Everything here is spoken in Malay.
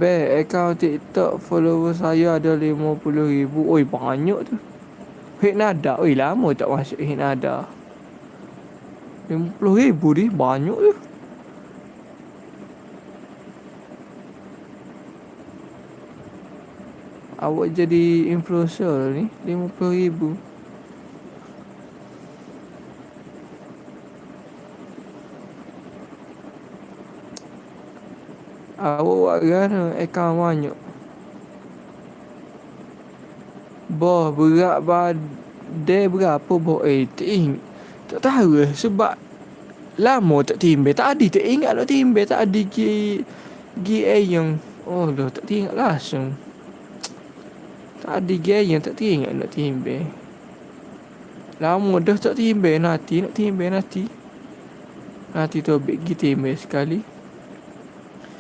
Akaun TikTok follower saya ada 50,000. Oi, banyak tu. Hit Nada. Oi, lama tak masuk Hit Nada. 50,000 ni. Banyak tu. Awak jadi influencer ni. 50,000. Awak buat kerana akaun banyak. Boh, berat badan berapa boh? Tak ingat. Tak tahu lah. Sebab lama tak timbel. Tak ada tak ingat nak timbel. Tak ada yang. Oh dah tak ingat langsung. Tak ada yang tak ingat nak timbel. Lama dah tak timbel nanti. Nak timbel nanti. Nanti tu pergi timbel sekali.